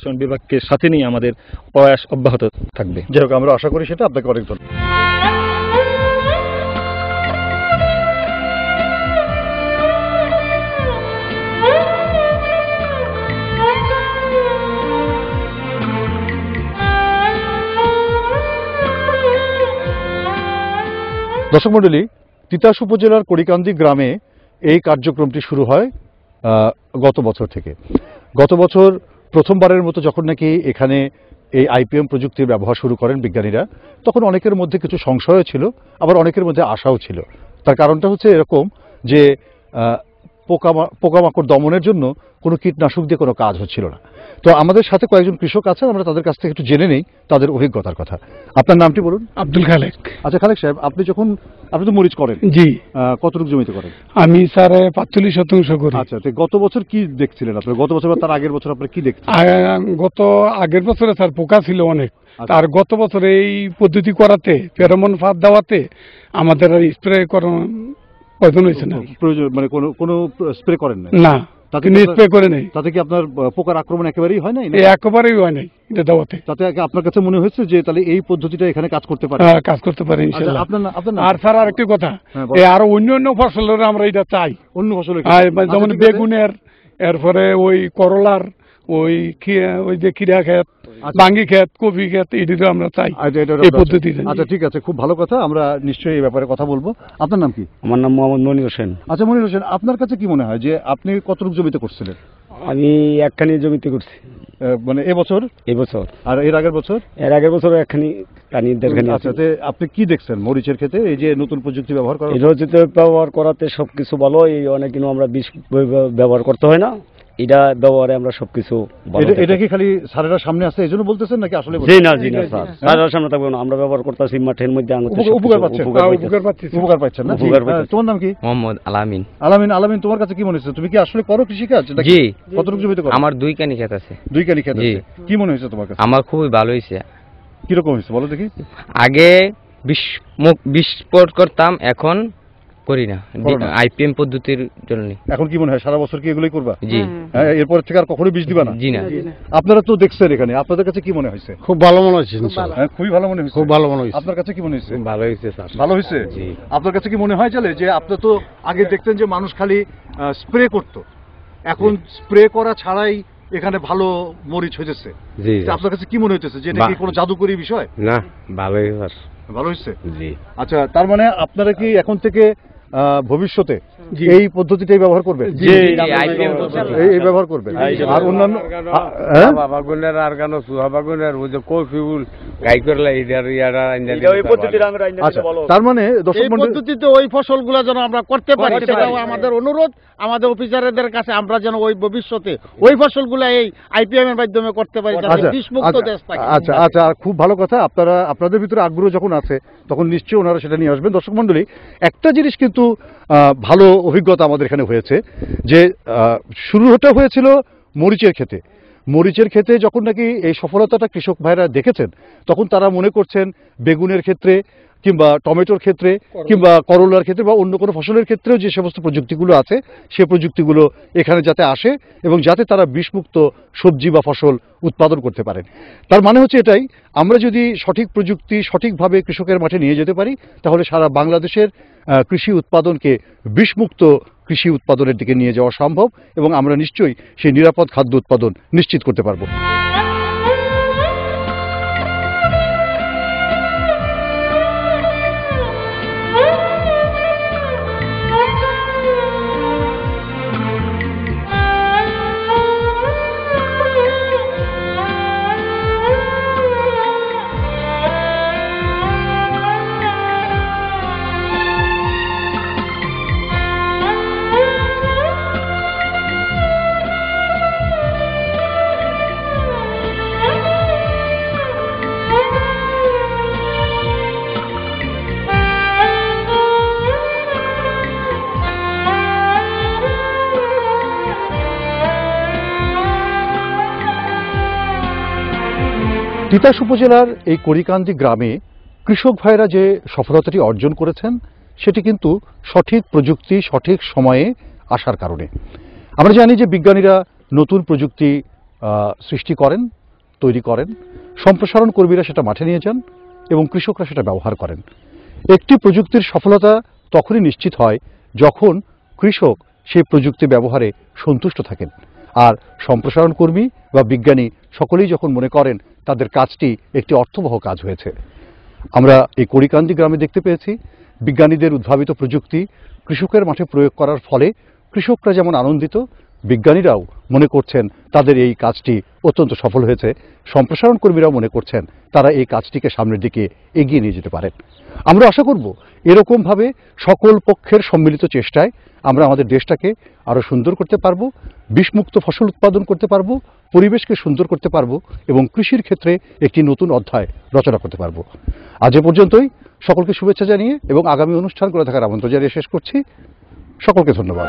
পরিবেশন বিভাগকে সাথে নিয়ে আমাদের প্রয়াস অব্যাহত থাকবে। যাই হোক, আমরা আশা করি সেটা। আপনাকে অনেক ধন্যবাদ। দর্শক মণ্ডলী, তিতাস উপজেলার কড়িকান্দি গ্রামে এই কার্যক্রমটি শুরু হয় গত বছর থেকে। গত বছর প্রথমবারের মতো যখন নাকি এখানে এই আইপিএম প্রযুক্তির ব্যবহার শুরু করেন বিজ্ঞানীরা, তখন অনেকের মধ্যে কিছু সংশয়ও ছিল, আবার অনেকের মধ্যে আশাও ছিল। তার কারণটা হচ্ছে এরকম যে পোকামাকড় দমনের জন্য কোনো কীটনাশক দিয়ে কোনো কাজ হচ্ছিল না। তো আমাদের সাথে কয়েকজন কৃষক আছেন, আমরা তাদের কাছ থেকে একটু জেনে নেই তাদের অভিজ্ঞতার কথা। আপনার নামটি বলুন। আব্দুল খালেক। আচ্ছা খালেক সাহেব, আপনি তো মরিচ করেন? জি। কতটুকু জমিতে করেন? আমি স্যার 45% করি। আচ্ছা, তো গত বছর কি দেখছিলেন আপনি? গত বছর বা তার আগের বছর আপনি কি দেখছিলেন? আগের বছরে স্যার পোকা ছিল অনেক। আর গত বছর এই পদ্ধতি করাতে, ফেরোমন ফাঁদ দেওয়াতে আমাদের আর স্প্রে করার প্রয়োজন হয়েছে না। প্রয়োজন মানে কোনো স্প্রে করেন না? তাতে স্প্রে করে নেই। তাতে কি আপনার পোকার আক্রমণ একেবারেই হয় নাই? একেবারেই হয় নাই এটা দেওয়াতে। তাতে আপনার কাছে মনে হয়েছে যে তাহলে এই পদ্ধতিটা এখানে কাজ করতে পারে? কাজ করতে পারে ইনশাআল্লাহ। আপনার আর স্যার আরেকটি কথা, আরো অন্য ফসলের আমরা এটা চাই। অন্য ফসলের যেমন বেগুনের, এরপরে ওই করলার, ওই যে খিরা ক্ষেত, বাঙ্গি ক্ষেত, কফি ক্ষেত, এটিও আমরা চাই এই পদ্ধতিতে। আচ্ছা ঠিক আছে, খুব ভালো কথা, আমরা নিশ্চয়ই এই ব্যাপারে কথা বলবো। আপনার নাম কি? আমার নাম মোহাম্মদ মনির হোসেন। আচ্ছা মনির হোসেন, আপনার কাছে কি মনে হয় যে আপনি কতটুকু জমিতে করছিলেন? আমি একখানি জমিতে করছি। মানে এবছর? আর এর আগের বছর? এর আগের বছর একখানি, দেড়খানি। আচ্ছা, আপনি কি দেখছেন মরিচের ক্ষেত্রে এই যে নতুন প্রযুক্তি ব্যবহার করা? ব্যবহার করাতে সবকিছু ভালো। এই অনেক দিনও আমরা বিষ ব্যবহার করতে হয় না, এটা ব্যবহারে আমরা সবকিছু। এটা কি খালি সারেরা সামনে আছে এই জন্য বলতেছেন নাকি আসলে? জি না স্যার, সারেরা সামনে থাকবে না, আমরা ব্যবহার করতেছি মাঠের মধ্যে। উপকার পাচ্ছেন না? তোমার নাম কি? মোহাম্মদ আলামিন। আলামিন, তোমার কাছে কি মনে হচ্ছে? তুমি কি আসলে করো কৃষিকাজ? জি। কতটুকু জমিতে করো? আমার 2 কানি ক্ষেত আছে। 2 কানি ক্ষেত আছে। কি মনে হচ্ছে তোমার কাছে? আমার খুবই ভালো হয়েছে। কিরকম হয়েছে বলো দেখি। আগে বিষ স্প্রে করতাম, এখন করি না আইপিএম পদ্ধতির জন্য। এখন কি মনে হয় সারা বছর কি এগুলোই করবা? জি। এরপর থেকে আর কখনো বিষ দিবা না? জি না। আপনারা তো দেখছেন এখানে, আপনাদের কাছে কি মনে হয়েছে? খুব ভালো মনে হয়েছে। খুবই ভালো মনে হয়েছে। খুব ভালো মনে হয়েছে। আপনার কাছে কি মনে হয়েছে? ভালো হয়েছে স্যার। ভালো হয়েছে? জি। আপনার কাছে কি মনে হয় যে আপনি তো আগে দেখতেন যে মানুষ খালি স্প্রে করতো, এখন স্প্রে করা ছাড়াই এখানে ভালো মরিচ হয়েছে? জি। আপনার কাছে কি মনে হইতেছে যে এটা কি কোনো জাদুকরি বিষয়? না, ভালোই স্যার। ভালো হয়েছে? জি। আচ্ছা, তার মানে আপনারা কি এখন থেকে ভবিষ্যতে এই পদ্ধতিটাই ব্যবহার করবেন? এই ব্যবহার করবেন। আর অন্যান্য বাগুনের আর কেন সুহাবাগুনের ওই যে কফিউল গাই করলে তার মানে দর্শক পদ্ধতিতে ওই ফসলগুলো যেন আমরা করতে পারি, সেটাও আমাদের অনুরোধ আমাদের অফিসারদের কাছে। আমরা যেন ওই ভবিষ্যতে ওই ফসলগুলো এই আইপিএম এর মাধ্যমে করতে পারি, যাতে বিষমুক্ত দেশ থাকে। আচ্ছা, খুব ভালো কথা। আপনাদের ভিতরে আগ্রহ যখন আছে তখন নিশ্চয়ই ওনারা সেটা নিয়ে আসবেন। দর্শক মণ্ডলী, একটা জিনিস কিন্তু ভালো অভিজ্ঞতা আমাদের এখানে হয়েছে যে শুরুটা হয়েছিল মরিচের ক্ষেতে যখন নাকি এই সফলতাটা কৃষক ভাইরা দেখেছেন, তখন তারা মনে করছেন বেগুনের ক্ষেত্রে কিংবা টমেটোর ক্ষেত্রে কিংবা করলার ক্ষেত্রে বা অন্য কোনো ফসলের ক্ষেত্রেও যে সমস্ত প্রযুক্তিগুলো আছে সে প্রযুক্তিগুলো এখানে যাতে আসে এবং যাতে তারা বিষমুক্ত সবজি বা ফসল উৎপাদন করতে পারেন। তার মানে হচ্ছে এটাই, আমরা যদি সঠিক প্রযুক্তি সঠিকভাবে কৃষকের মাঠে নিয়ে যেতে পারি তাহলে সারা বাংলাদেশের কৃষি উৎপাদনকে বিষমুক্ত কৃষি উৎপাদনের দিকে নিয়ে যাওয়া সম্ভব এবং আমরা নিশ্চয়ই সেই নিরাপদ খাদ্য উৎপাদন নিশ্চিত করতে পারবো। তিতাস উপজেলার এই কড়িকান্দি গ্রামে কৃষক ভাইরা যে সফলতাটি অর্জন করেছেন সেটি কিন্তু সঠিক প্রযুক্তি সঠিক সময়ে আসার কারণে। আমরা জানি যে বিজ্ঞানীরা নতুন প্রযুক্তি সৃষ্টি করেন, তৈরি করেন, সম্প্রসারণ কর্মীরা সেটা মাঠে নিয়ে যান এবং কৃষকরা সেটা ব্যবহার করেন। একটি প্রযুক্তির সফলতা তখনই নিশ্চিত হয় যখন কৃষক সেই প্রযুক্তি ব্যবহারে সন্তুষ্ট থাকেন, আর সম্প্রসারণ কর্মী বা বিজ্ঞানী সকলেই যখন মনে করেন তাদের কাজটি একটি অর্থবহ কাজ হয়েছে। আমরা এই কড়িকান্দি গ্রামে দেখতে পেয়েছি বিজ্ঞানীদের উদ্ভাবিত প্রযুক্তি কৃষকের মাঠে প্রয়োগ করার ফলে কৃষকরা যেমন আনন্দিত, বিজ্ঞানীরাও মনে করছেন তাদের এই কাজটি অত্যন্ত সফল হয়েছে, সম্প্রসারণ কর্মীরাও মনে করছেন তারা এই কাজটিকে সামনের দিকে এগিয়ে নিয়ে যেতে পারেন। আমরা আশা করব এরকমভাবে সকল পক্ষের সম্মিলিত চেষ্টায় আমরা আমাদের দেশটাকে আরও সুন্দর করতে পারবো, বিষমুক্ত ফসল উৎপাদন করতে পারবো, পরিবেশকে সুন্দর করতে পারবো এবং কৃষির ক্ষেত্রে একটি নতুন অধ্যায় রচনা করতে পারবো। আজ এ পর্যন্তই। সকলকে শুভেচ্ছা জানিয়ে এবং আগামী অনুষ্ঠান করে থাকার আমন্ত্রণ জানিয়ে শেষ করছি। সকলকে ধন্যবাদ।